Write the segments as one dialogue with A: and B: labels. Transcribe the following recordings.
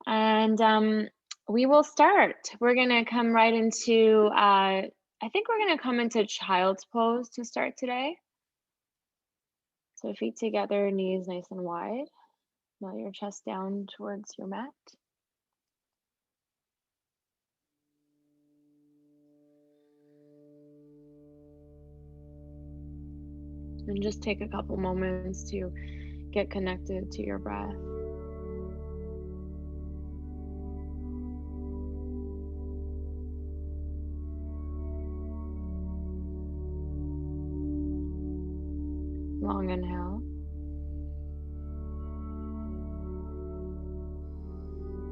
A: And we will start. We're gonna come right into, I think we're gonna come into child's pose to start today. So feet together, knees nice and wide. Let your chest down towards your mat. And just take a couple moments to get connected to your breath. Long inhale.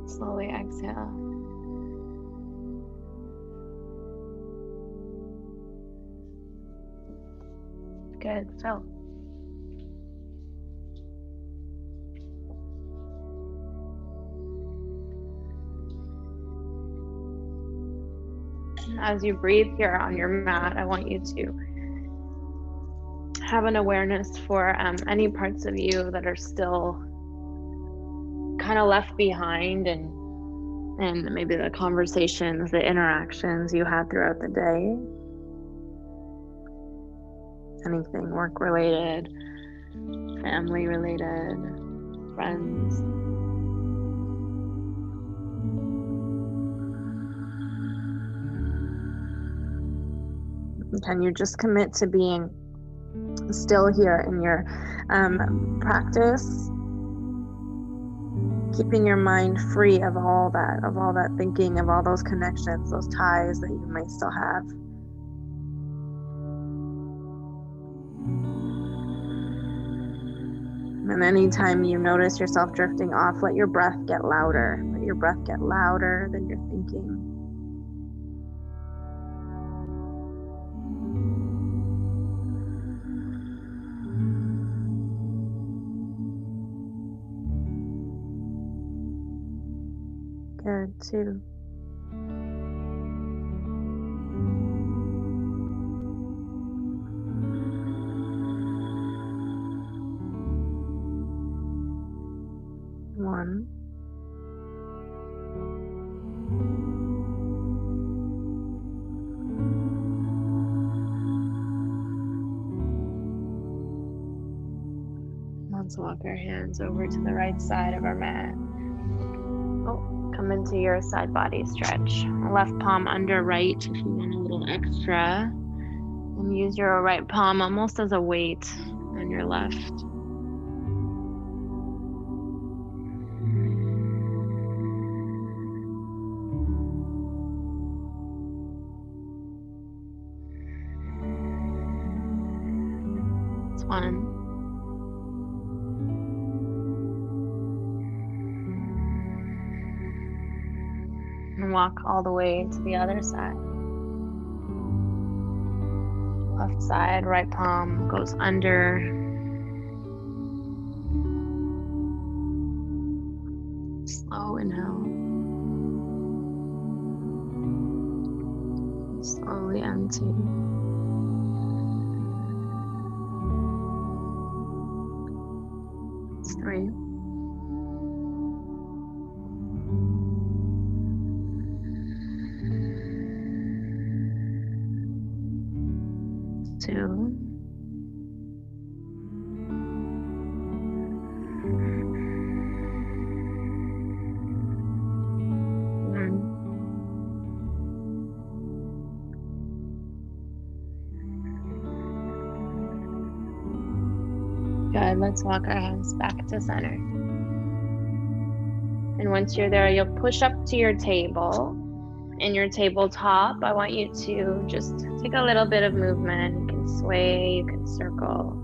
A: Slowly exhale. Good. So as you breathe here on your mat, I want you to have an awareness for any parts of you that are still kind of left behind, and maybe the conversations, the interactions you had throughout the day. Anything work related, family related, friends. Can you just commit to being still here in your practice, keeping your mind free of all that thinking, of all those connections, those ties that you might still have. And anytime you notice yourself drifting off, let your breath get louder. Let your breath get louder than your thinking. Good, 2. One. Let's walk our hands over to the right side of our mat. Come into your side body stretch. Left palm under right if you want a little extra. And use your right palm almost as a weight on your left. It's 1. And walk all the way to the other side. Left side, right palm goes under. Slow inhale. Slowly empty. It's 3. 2. 1. Good. Let's walk our hands back to center. And once you're there, you'll push up to your table. In your tabletop, I want you to just take a little bit of movement. You can sway, you can circle.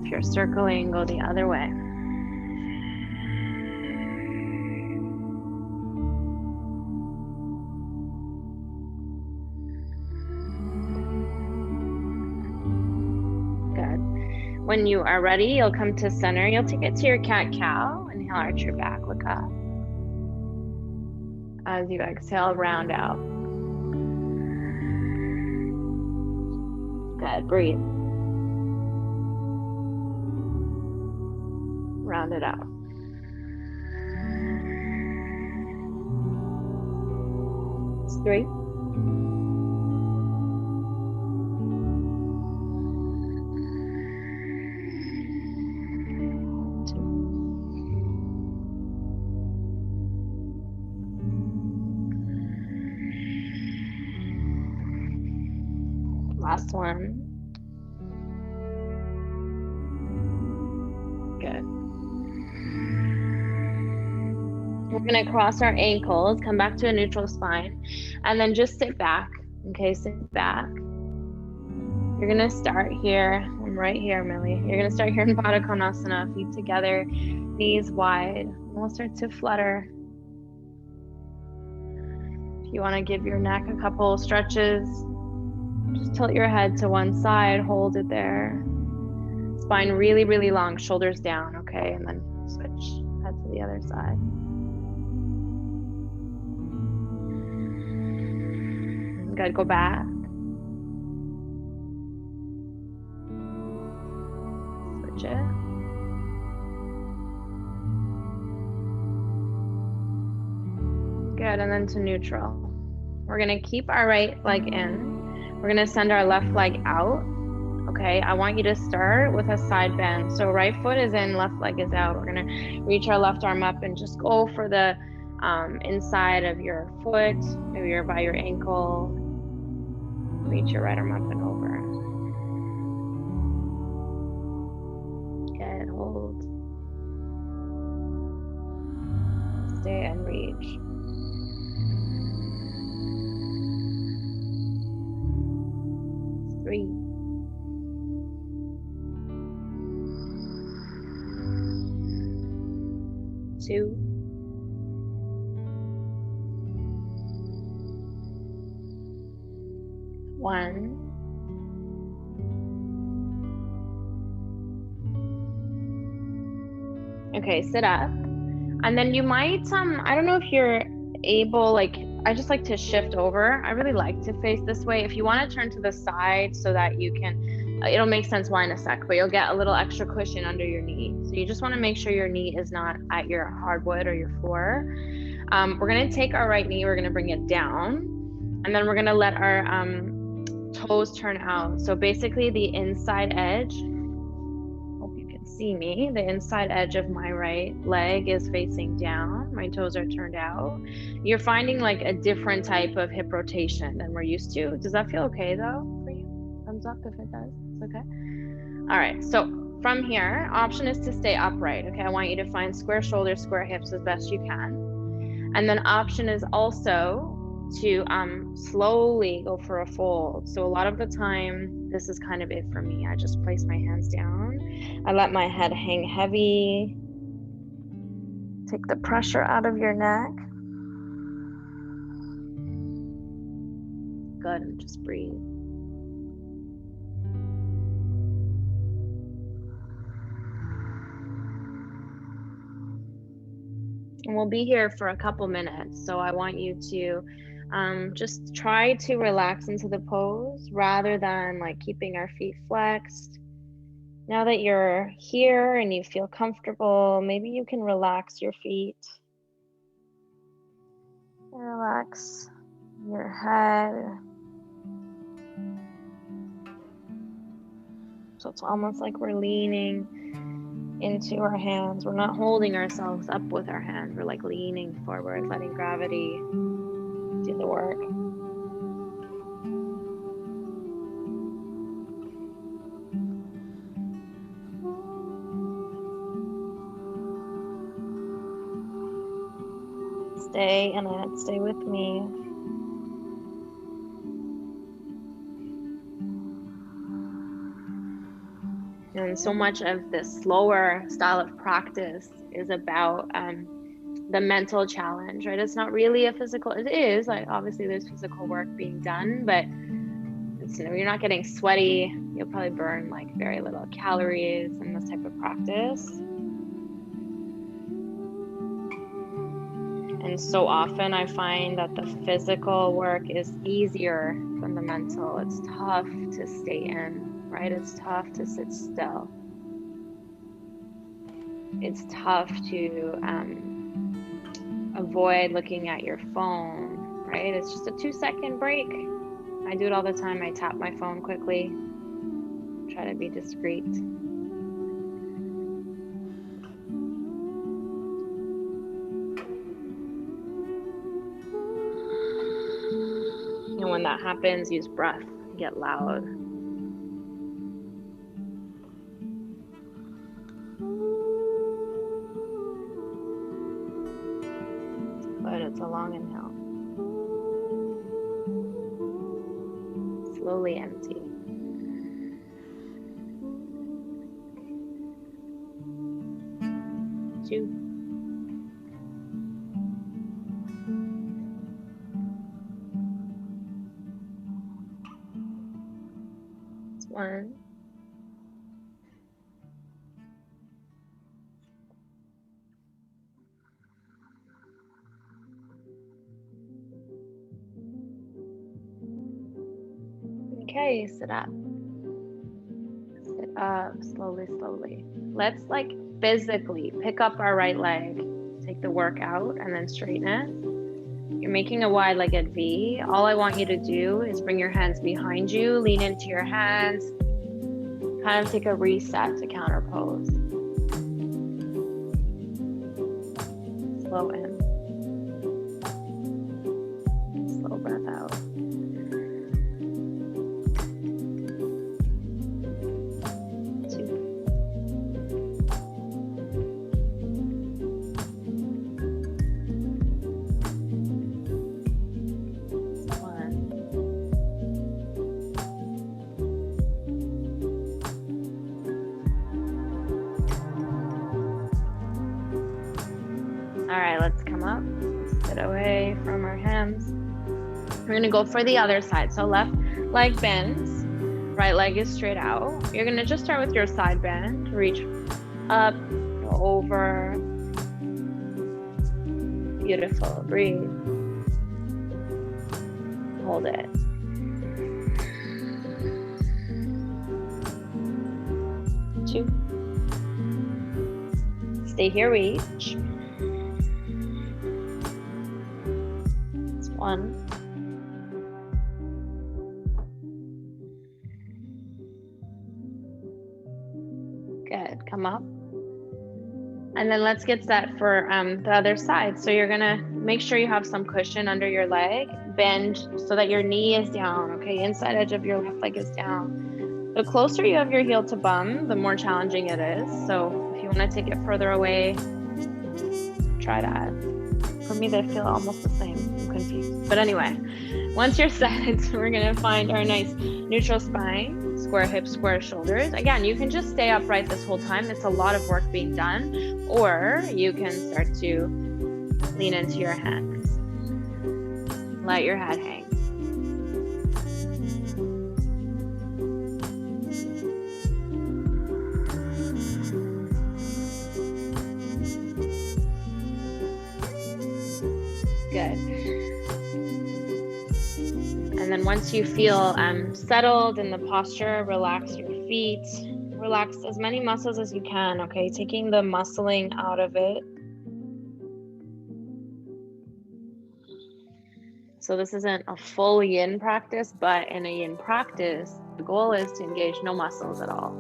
A: If you're circling, go the other way. When you are ready, you'll come to center. You'll take it to your cat-cow. Inhale, arch your back, look up. As you exhale, round out. Good, breathe. Round it out. It's 3. 2. Last one. Good. We're going to cross our ankles, come back to a neutral spine, and then just sit back. Okay, sit back. You're going to start here. I'm right here, Millie. You're going to start here in Baddha Konasana, feet together, knees wide. We'll start to flutter. If you want to give your neck a couple stretches, just tilt your head to one side, hold it there. Spine really, really long, shoulders down, okay? And then switch, head to the other side. Good, go back. Switch it. Good, and then to neutral. We're gonna keep our right leg in. We're gonna send our left leg out. Okay, I want you to start with a side bend. So right foot is in, left leg is out. We're gonna reach our left arm up and just go for the inside of your foot. Maybe you're by your ankle. Reach your right arm up and over. Good, hold. Stay and reach. Three. 2. 1. Okay, sit up. And then you might, I don't know if you're able, like, I just like to shift over. I really like to face this way. If you want to turn to the side so that you can, it'll make sense why in a sec, but you'll get a little extra cushion under your knee. So you just want to make sure your knee is not at your hardwood or your floor. We're going to take our right knee, we're going to bring it down, and then we're going to let our toes turn out. So basically the inside edge, hope you can see me, the inside edge of my right leg is facing down. My toes are turned out. You're finding like a different type of hip rotation than we're used to. Does that feel okay though for you? Thumbs up if it does. It's okay. All right, so from here, option is to stay upright. Okay, I want you to find square shoulders, square hips as best you can. And then option is also to slowly go for a fold. So a lot of the time, this is kind of it for me. I just place my hands down. I let my head hang heavy. Take the pressure out of your neck. Good, and just breathe. And we'll be here for a couple minutes. So I want you to just try to relax into the pose rather than like keeping our feet flexed. Now that you're here and you feel comfortable, maybe you can relax your feet. Relax your head. So it's almost like we're leaning into our hands. We're not holding ourselves up with our hands. We're like leaning forward, letting gravity do the work. Stay in it. Stay with me. And so much of this slower style of practice is about the mental challenge, right? It's not really a physical, it is, like obviously there's physical work being done, but it's, you know, you're not getting sweaty. You'll probably burn like very little calories in this type of practice. And so often I find that the physical work is easier than the mental. It's tough to stay in, right? It's tough to sit still. It's tough to avoid looking at your phone, right? It's just a 2-second break. I do it all the time. I tap my phone quickly, try to be discreet. And when that happens, use breath, get loud. But it's a long inhale. Slowly empty. Two. One. Okay, sit up. Sit up, slowly, slowly. Let's like physically pick up our right leg, take the work out, and then straighten it. You're making a wide-legged V. All I want you to do is bring your hands behind you, lean into your hands, kind of take a reset to counter pose. Slow in. Slow breath out. All right, let's come up, sit away from our hands. We're gonna go for the other side. So left leg bends, right leg is straight out. You're gonna just start with your side bend, reach up, go over. Beautiful, breathe. Hold it. Two. Stay here, reach. One. Good, come up. And then let's get set for the other side. So you're gonna make sure you have some cushion under your leg, bend so that your knee is down, okay? Inside edge of your left leg is down. The closer you have your heel to bum, the more challenging it is. So if you wanna take it further away, try that. For me, they feel almost the same. I'm confused. But anyway, once you're set, we're gonna find our nice neutral spine, square hips, square shoulders. Again, you can just stay upright this whole time. It's a lot of work being done. Or you can start to lean into your hands. Let your head hang. Good. And then once you feel settled in the posture, relax your feet. Relax as many muscles as you can, okay? Taking the muscling out of it. So this isn't a full yin practice, but in a yin practice, the goal is to engage no muscles at all.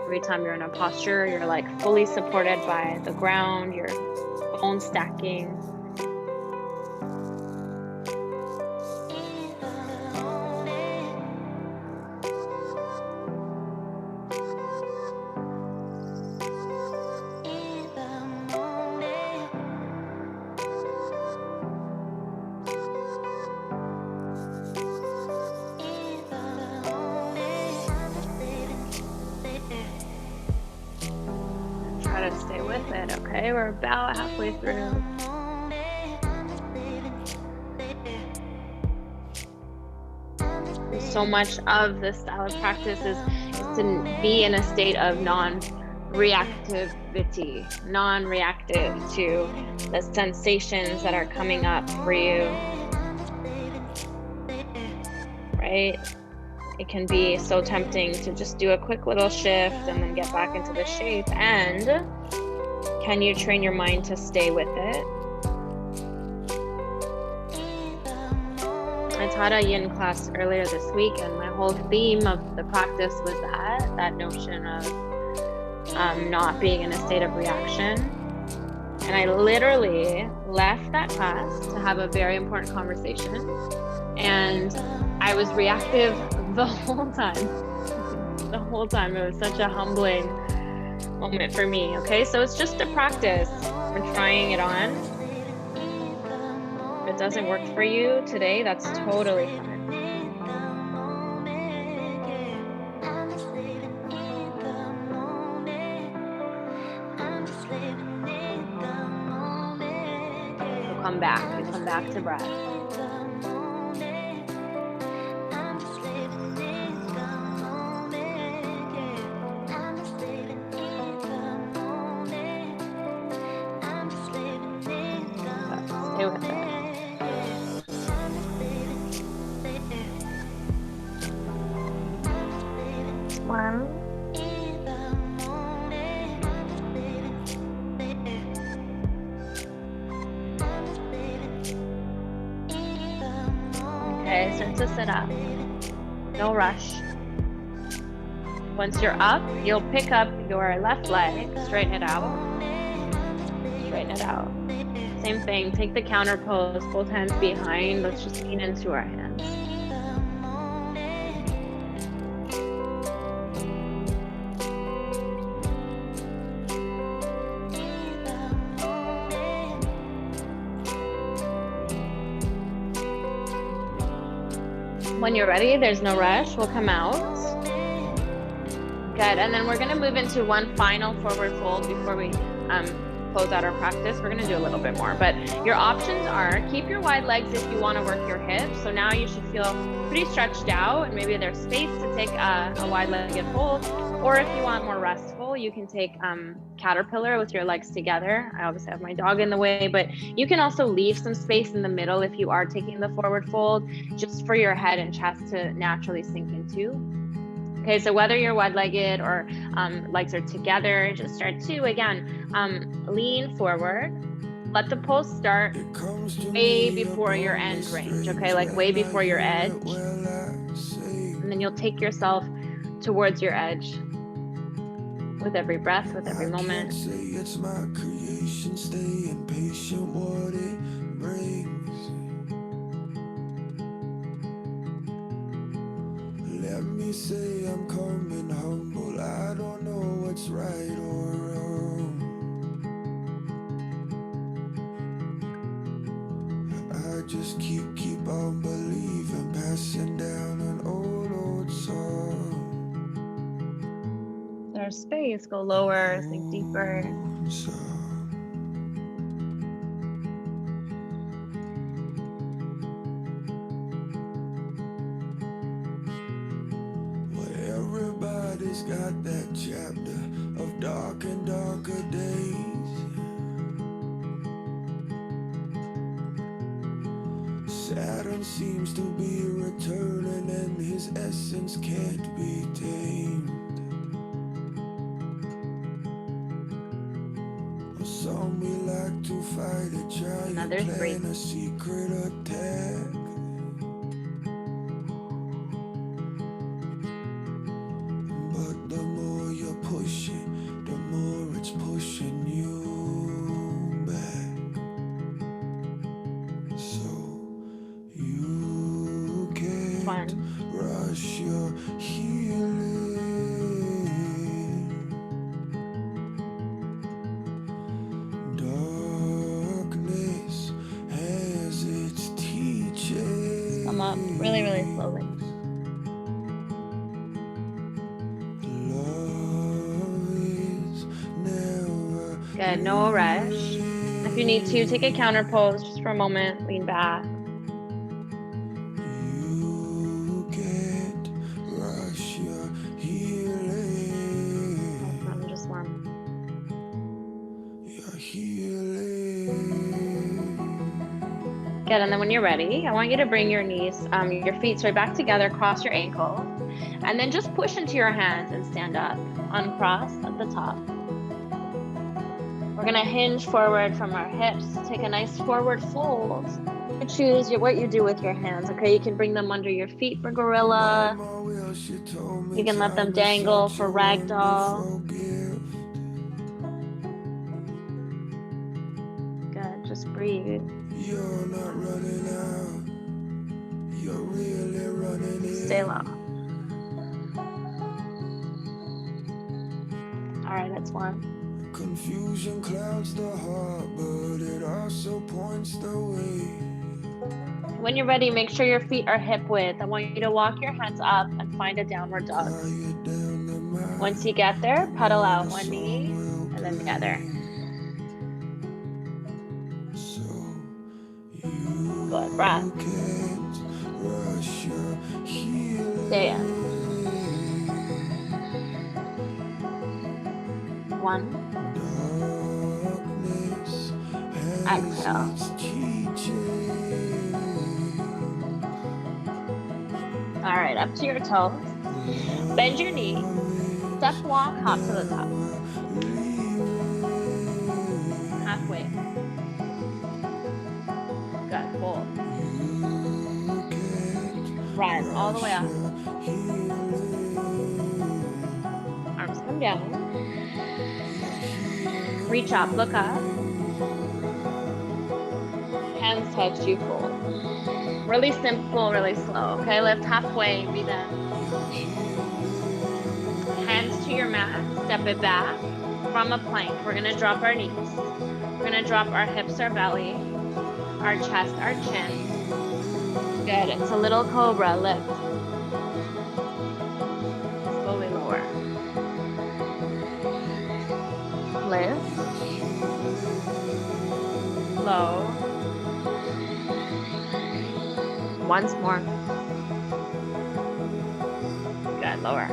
A: Every time you're in a posture, you're like fully supported by the ground, your bones stacking. Try to stay with it, okay? We're about halfway through. So much of this style of practice is to be in a state of reactivity, non-reactive to the sensations that are coming up for you, right? It can be so tempting to just do a quick little shift and then get back into the shape. And can you train your mind to stay with it? I taught a yin class earlier this week, and my whole theme of the practice was that notion of not being in a state of reaction. And I literally left that class to have a very important conversation, and I was reactive the whole time. The whole time. It was such a humbling moment for me. Okay, so it's just a practice. We're trying it on. If it doesn't work for you today, that's totally fine. We'll come back. We come back to breath. Stay with it. One. Okay, start to sit up. No rush. Once you're up, you'll pick up your left leg, straighten it out. Straighten it out. Same thing, take the counter pose, both hands behind. Let's just lean into our hands. When you're ready, there's no rush, we'll come out. Good, and then we're gonna move into one final forward fold before we close out our practice. We're gonna do a little bit more, but your options are keep your wide legs if you wanna work your hips. So now you should feel pretty stretched out, and maybe there's space to take a wide-legged fold. Or if you want more restful, you can take caterpillar with your legs together. I obviously have my dog in the way, but you can also leave some space in the middle if you are taking the forward fold, just for your head and chest to naturally sink into. Okay, so whether you're wide-legged or legs are together, just start to, again, lean forward. Let the pose start way before your end range, okay? Like way before your edge. And then you'll take yourself towards your edge with every breath, with every moment. It's my creation, staying patient, what it brings. Let me say I'm coming humble, I don't know what's right or wrong. I just keep on believing, passing down an old song. There's space, go lower, sink deeper. Everybody's got that chapter of dark and darker days. Saturn seems to be returning and his essence can't be tamed. Some we like to fight it, try and plan a secret attack. But the more you're pushing, the more it's pushing you back. So you can't rush your healing. Darkness has its teachings. Come up really, really slowly. Good, no rush. If you need to, take a counter pose just for a moment, lean back. You can't rush your healing. Just one. Good, and then when you're ready, I want you to bring your knees, your feet, sorry, back together, cross your ankles, and then just push into your hands and stand up. Uncross at the top. We're gonna hinge forward from our hips. Take a nice forward fold. Choose what you do with your hands, okay? You can bring them under your feet for gorilla. You can let them dangle for ragdoll. Good, just breathe.
B: You're not running out. You're really running in.
A: Stay low. All right, that's one.
B: Confusion clouds the heart, but it also points the way.
A: When you're ready, make sure your feet are hip width. I want you to walk your hands up and find a downward dog. Once you get there, pedal out one knee and then the other. Good, breath. Stay in. One. Exhale. All right, up to your toes. Bend your knee. Step walk, hop to the top. Halfway. Good, hold. Rise all the way up. Arms come down. Reach up, look up. Hands touch, you fold. Really simple, really slow. Okay, lift halfway, breathe in. Hands to your mat, step it back from a plank. We're gonna drop our knees. We're gonna drop our hips, our belly, our chest, our chin. Good, it's a little cobra, lift. Slowly lower. Lift. Low. Once more. Good, lower.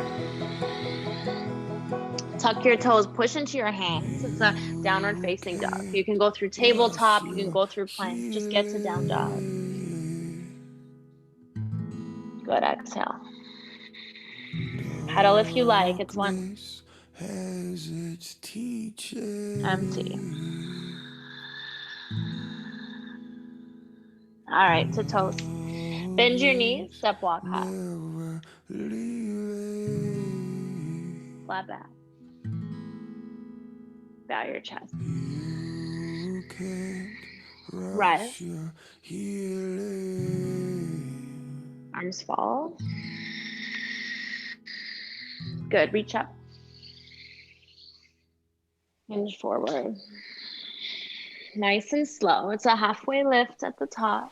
A: Tuck your toes, push into your hands. It's a downward facing dog. You can go through tabletop, you can go through plank. Just get to down dog. Good, exhale. Pedal if you like, it's one. Empty. All right, to toes. Bend your knees, step walk high. Flat back. Bow your chest. Rise. Arms fall. Good, reach up. Hinge forward. Nice and slow. It's a halfway lift at the top.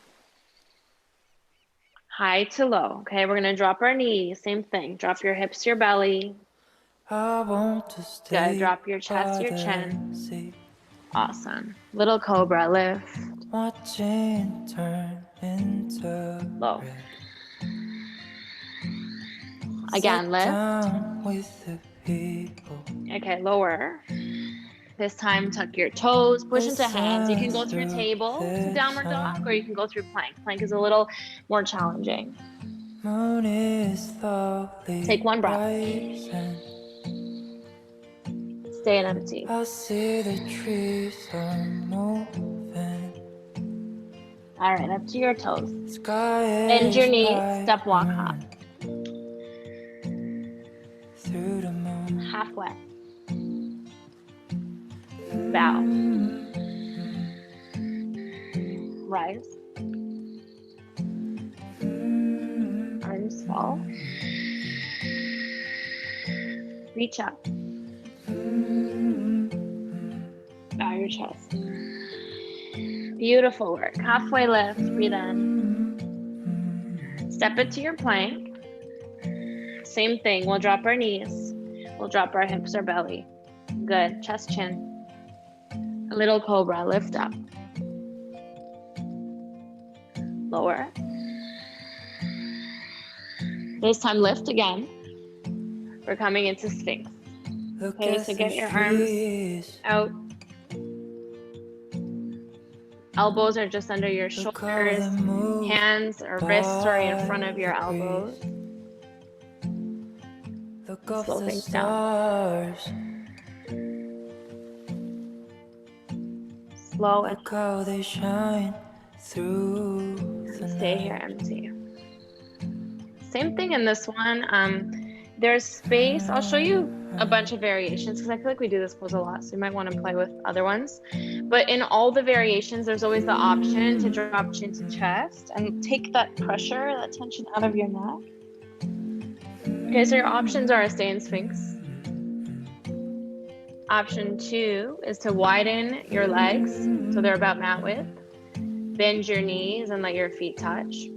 A: High to low. Okay, we're gonna drop our knees. Same thing. Drop your hips, your belly. Good. Drop your chest, your chin. Awesome. Little cobra lift. Low. Again, lift. Okay, lower. This time, tuck your toes, push into hands. You can go through table to downward dog, or you can go through plank. Plank is a little more challenging. Take one breath. Stay in empty. All right, up to your toes. Bend your knees, step walk hop. Halfway. Bow. Rise. Arms fall. Reach up. Bow your chest. Beautiful work. Halfway lift. Breathe in. Step it to your plank. Same thing. We'll drop our knees. We'll drop our hips or belly. Good. Chest, chin. A little cobra. Lift up. Lower. This time lift again. We're coming into Sphinx. Okay, so get your arms out. Elbows are just under your
C: Look how they
A: shoulders.
C: move
A: Hands or wrists are in front of your
C: by the
A: elbows.
C: breeze. Look up
A: Slow
C: the
A: things down.
C: stars.
A: Slow and
C: Look how they shine through the
A: stay here
C: night.
A: empty. Same thing in this one. There's space. I'll show you a bunch of variations because I feel like we do this pose a lot, so you might want to play with other ones. But in all the variations, there's always the option to drop chin to chest and take that pressure, that tension out of your neck. Okay, so your options are stay in Sphinx. Option 2 is to widen your legs so they're about mat width. Bend your knees and let your feet touch.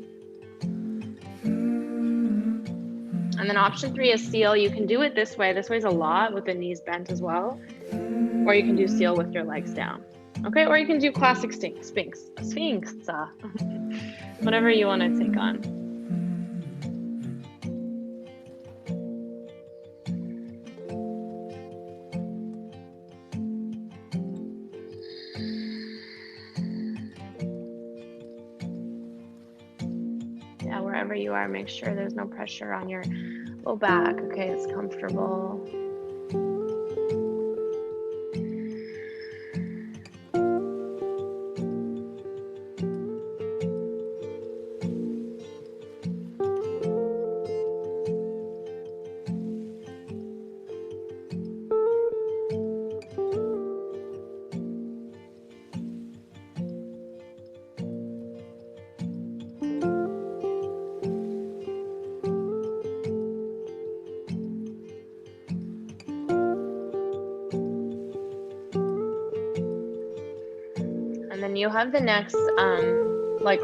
A: And then option 3 is seal. You can do it this way. This way's a lot with the knees bent as well. Or you can do seal with your legs down. Okay, or you can do classic Sphinx. Whatever you want to take on. Yeah, wherever you are, make sure there's no pressure on your low back. Okay, it's comfortable. And then you have the next like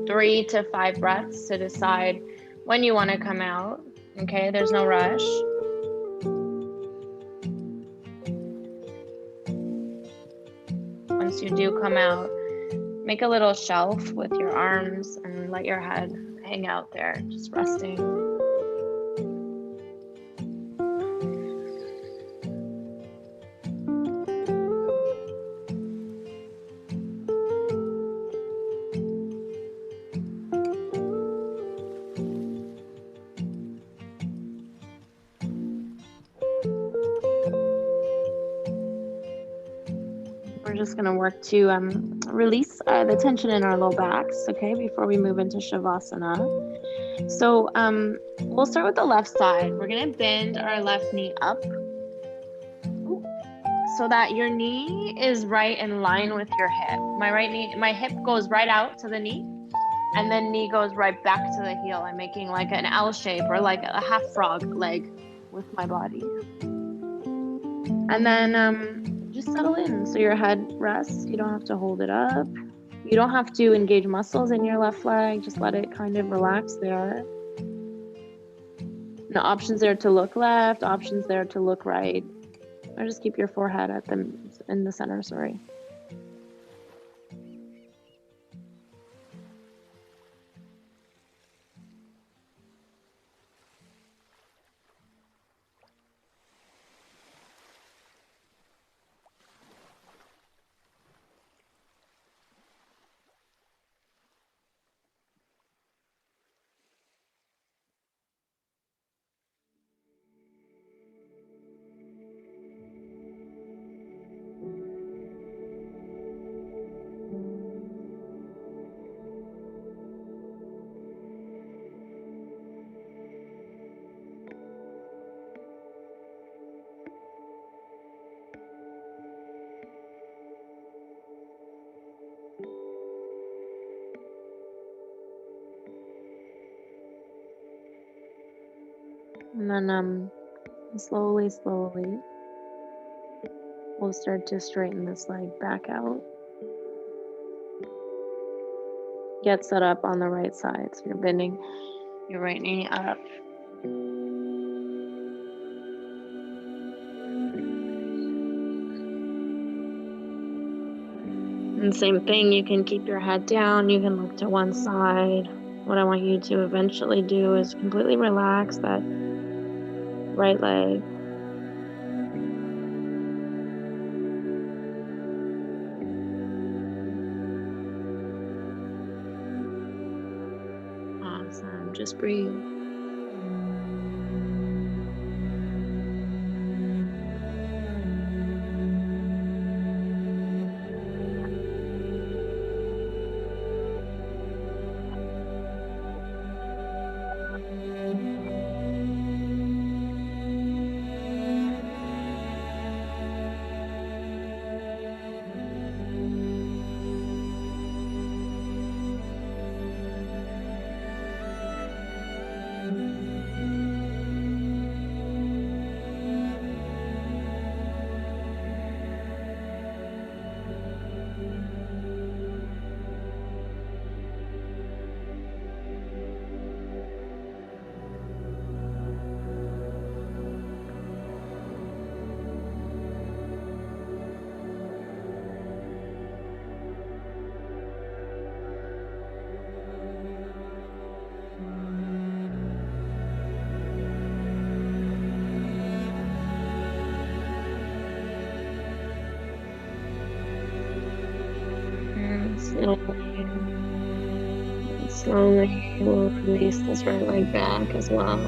A: 3 to 5 breaths to decide when you want to come out. Okay, there's no rush. Once you do come out, make a little shelf with your arms and let your head hang out there, just resting. We're just going to work to release the tension in our low backs, okay, before we move into Shavasana. So we'll start with the left side. We're going to bend our left knee up so that your knee is right in line with your hip. My hip goes right out to the knee, and then knee goes right back to the heel. I'm making like an L shape or like a half frog leg with my body. And then just settle in so your head rests. You don't have to hold it up. You don't have to engage muscles in your left leg. Just let it kind of relax there. Now, options there to look left, options there to look right. Or just keep your forehead in the center, sorry. And then slowly, we'll start to straighten this leg back out. Get set up on the right side. So you're bending your right knee up. And same thing, you can keep your head down, you can look to one side. What I want you to eventually do is completely relax that right leg. Just breathe. Slowly we'll release this right leg back as well.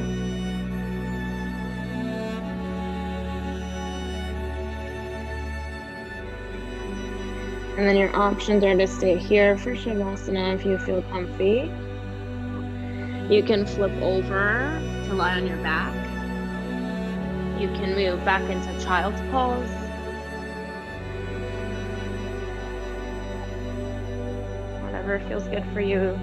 A: And then your options are to stay here for Shavasana if you feel comfy. You can flip over to lie on your back. You can move back into child's pose. Whatever feels good for you.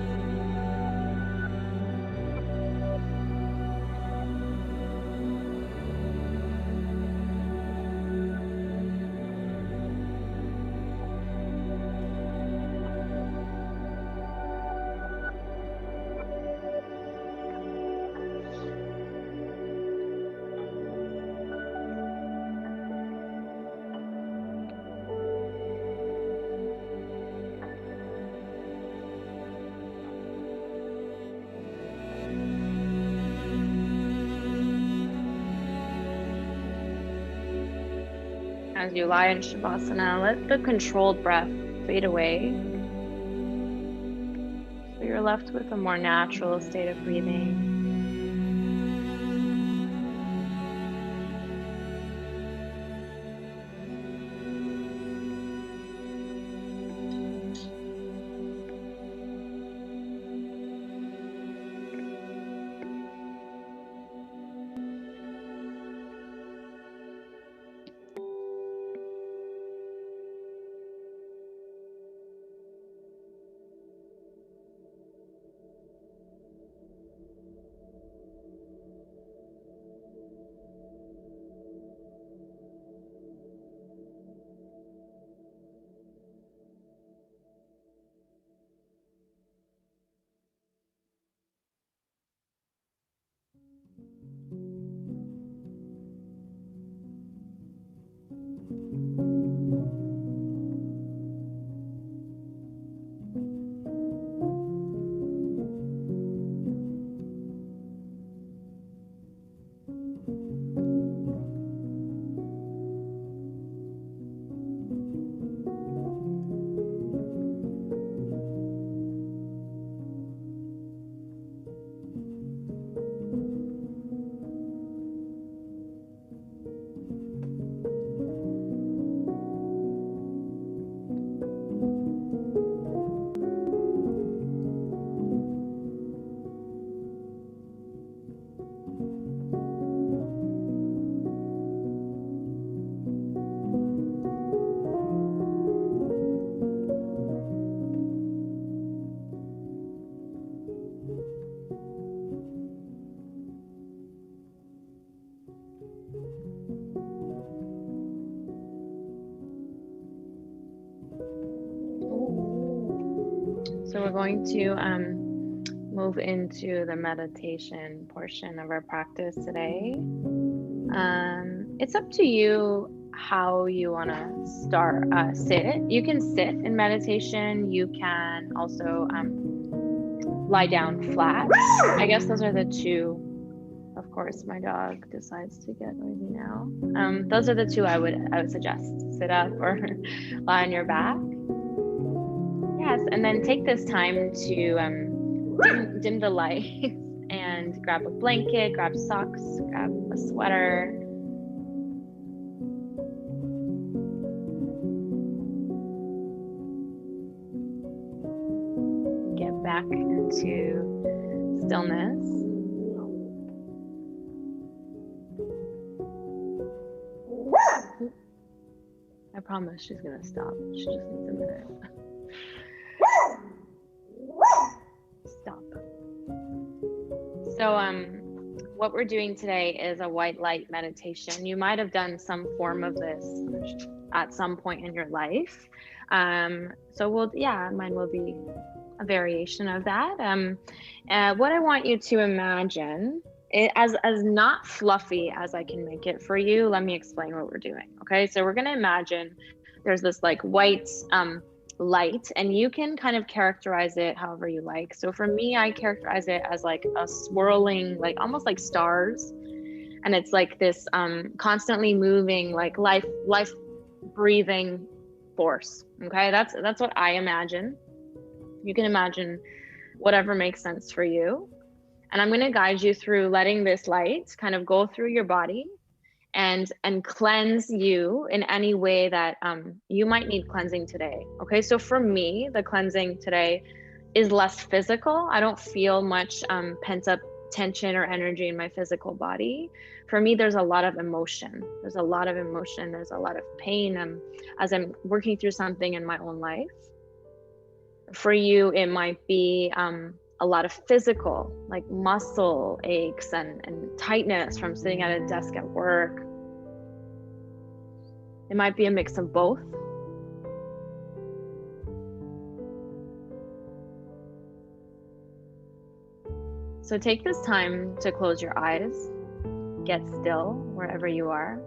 A: As you lie in Shavasana, let the controlled breath fade away. So you're left with a more natural state of breathing. So we're going to move into the meditation portion of our practice today. It's up to you how you want to sit. You can sit in meditation. You can also lie down flat. I guess those are the two. Of course, my dog decides to get noisy now. Those are the two I would suggest: sit up or lie on your back. Yes, and then take this time to dim the lights and grab a blanket, grab socks, grab a sweater. Get back into stillness. I promise she's gonna stop. She just needs a minute. Stop. So what we're doing today is a white light meditation. You might have done some form of this at some point in your life. So mine will be a variation of that. What I want you to imagine, as not fluffy as I can make it for you, let me explain what we're doing. Okay, so we're gonna imagine there's this like white light, and you can kind of characterize it however you like. So for me, I characterize it as like a swirling, like almost like stars, and it's like this constantly moving, like life breathing force. Okay, that's what I imagine. You can imagine whatever makes sense for you, and I'm going to guide you through letting this light kind of go through your body and cleanse you in any way that you might need cleansing today. Okay, so for me, the cleansing today is less physical. I don't feel much pent up tension or energy in my physical body. For me, there's a lot of emotion. There's a lot of pain as I'm working through something in my own life. For you, it might be a lot of physical, like muscle aches and tightness from sitting at a desk at work. It might be a mix of both. So take this time to close your eyes, get still wherever you are,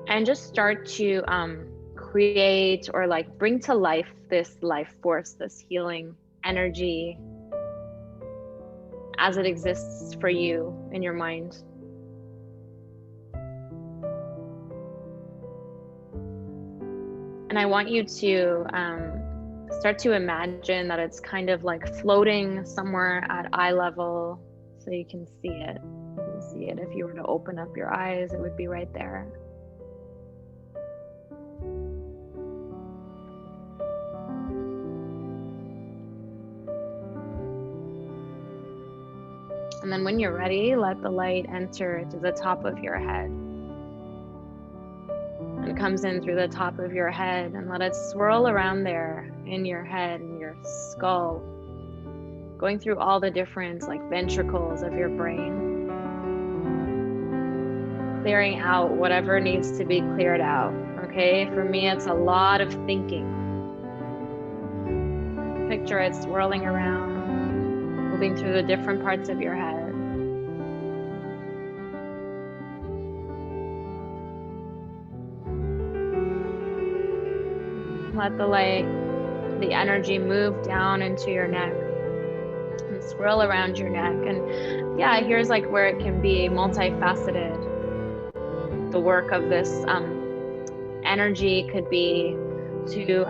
A: and just start to create or like bring to life this life force, this healing energy as it exists for you in your mind. And I want you to start to imagine that it's kind of like floating somewhere at eye level, so you can see it. You can see it. If you were to open up your eyes, it would be right there. And then when you're ready, let the light enter to the top of your head. And comes in through the top of your head, and let it swirl around there in your head and your skull, going through all the different like ventricles of your brain, clearing out whatever needs to be cleared out. Okay, for me, it's a lot of thinking. Picture it swirling around, moving through the different parts of your head. Let the light, the energy move down into your neck and swirl around your neck. And yeah, here's like where it can be multifaceted. The work of this energy could be to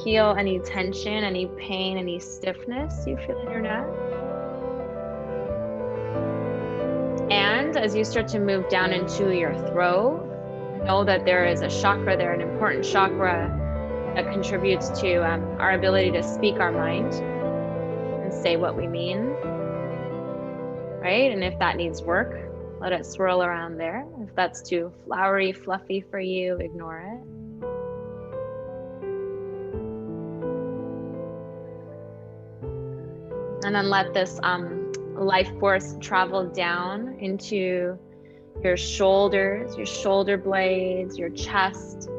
A: heal any tension, any pain, any stiffness you feel in your neck. And as you start to move down into your throat, know that there is a chakra there, an important chakra that contributes to our ability to speak our mind and say what we mean, right? And if that needs work, let it swirl around there. If that's too flowery, fluffy for you, ignore it. And then let this life force travel down into your shoulders, your shoulder blades, your chest,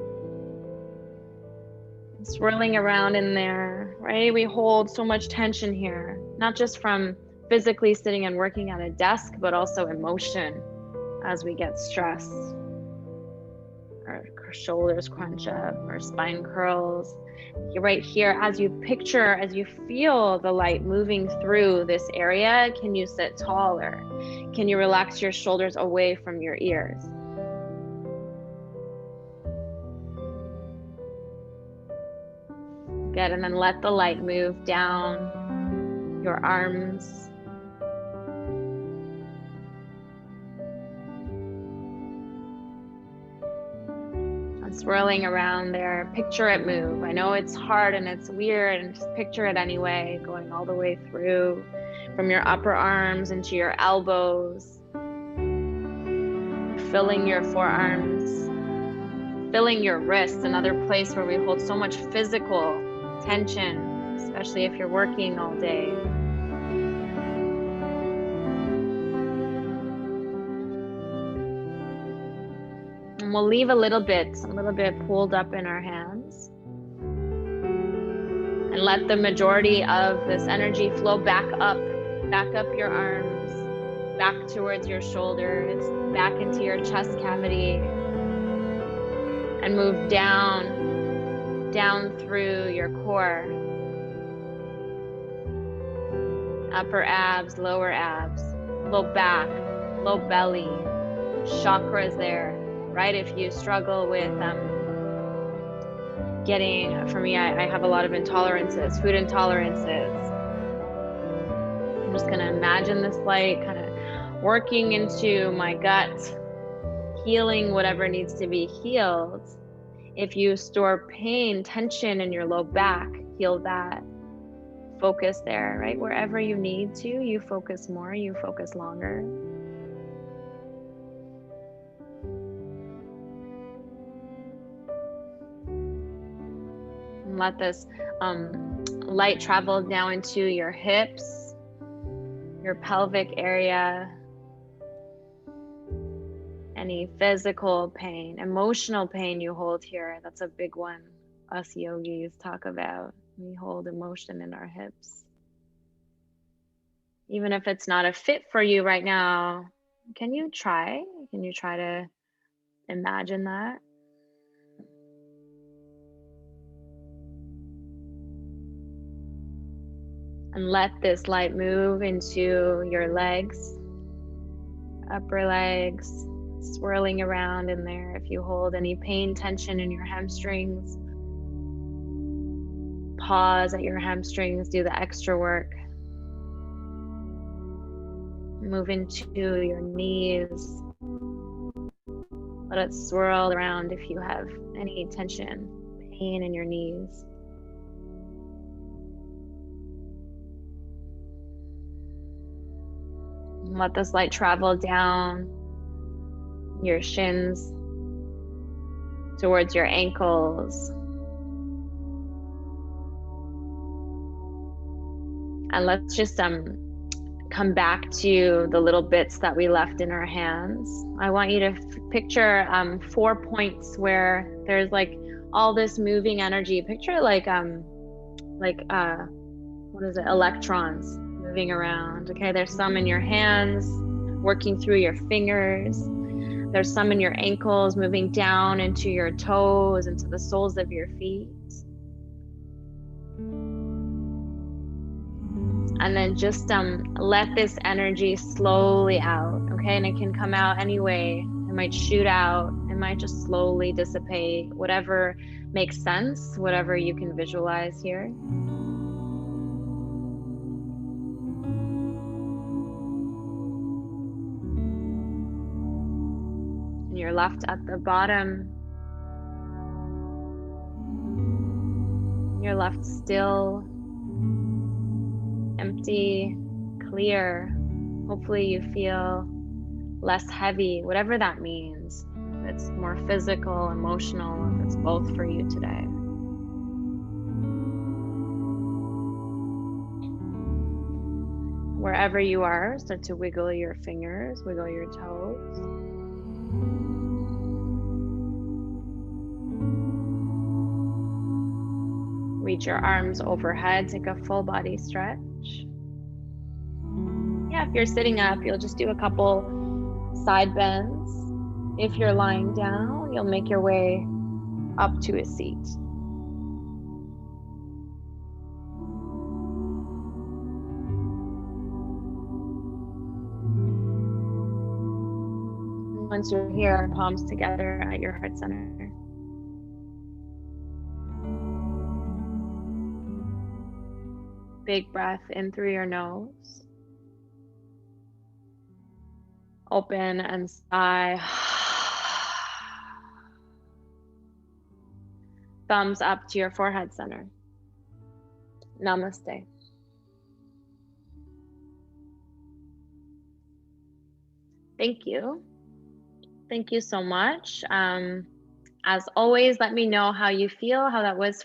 A: swirling around in there, right? We hold so much tension here, not just from physically sitting and working at a desk, but also emotion as we get stressed. Our shoulders crunch up, our spine curls. Right here, as you picture, as you feel the light moving through this area, can you sit taller? Can you relax your shoulders away from your ears? Good, and then let the light move down your arms. And swirling around there, picture it move. I know it's hard and it's weird, and just picture it anyway, going all the way through from your upper arms into your elbows, filling your forearms, filling your wrists, another place where we hold so much physical tension, especially if you're working all day. And we'll leave a little bit pulled up in our hands. And let the majority of this energy flow back up your arms, back towards your shoulders, back into your chest cavity, and move down through your core. Upper abs, lower abs, low back, low belly, chakras there, right? If you struggle with for me, I have a lot of intolerances, food intolerances. I'm just gonna imagine this light kind of working into my gut, healing whatever needs to be healed. If you store pain, tension in your low back, heal that. Focus there, right? Wherever you need to, you focus more, you focus longer. And let this light travel down into your hips, your pelvic area. Any physical pain, emotional pain you hold here, that's a big one us yogis talk about. We hold emotion in our hips. Even if it's not a fit for you right now, can you try to imagine that? And let this light move into your legs, upper legs, swirling around in there. If you hold any pain, tension in your hamstrings, pause at your hamstrings, do the extra work. Move into your knees. Let it swirl around if you have any tension, pain in your knees. Let this light travel down your shins towards your ankles. And let's just come back to the little bits that we left in our hands. I want you to picture 4 points where there's like all this moving energy. Picture like what is it? Electrons moving around. Okay, there's some in your hands, working through your fingers. There's some in your ankles, moving down into your toes, into the soles of your feet. And then just let this energy slowly out, okay? And it can come out any way. It might shoot out, it might just slowly dissipate, whatever makes sense, whatever you can visualize here. And you're left at the bottom. You're left still, empty, clear. Hopefully you feel less heavy, whatever that means. If it's more physical, emotional, if it's both for you today. Wherever you are, start to wiggle your fingers, wiggle your toes. Reach your arms overhead, take a full body stretch. Yeah, if you're sitting up, you'll just do a couple side bends. If you're lying down, you'll make your way up to a seat. Once you're here, palms together at your heart center. Big breath in through your nose. Open and sigh. Thumbs up to your forehead center. Namaste. Thank you. Thank you so much. As always, let me know how you feel, how that was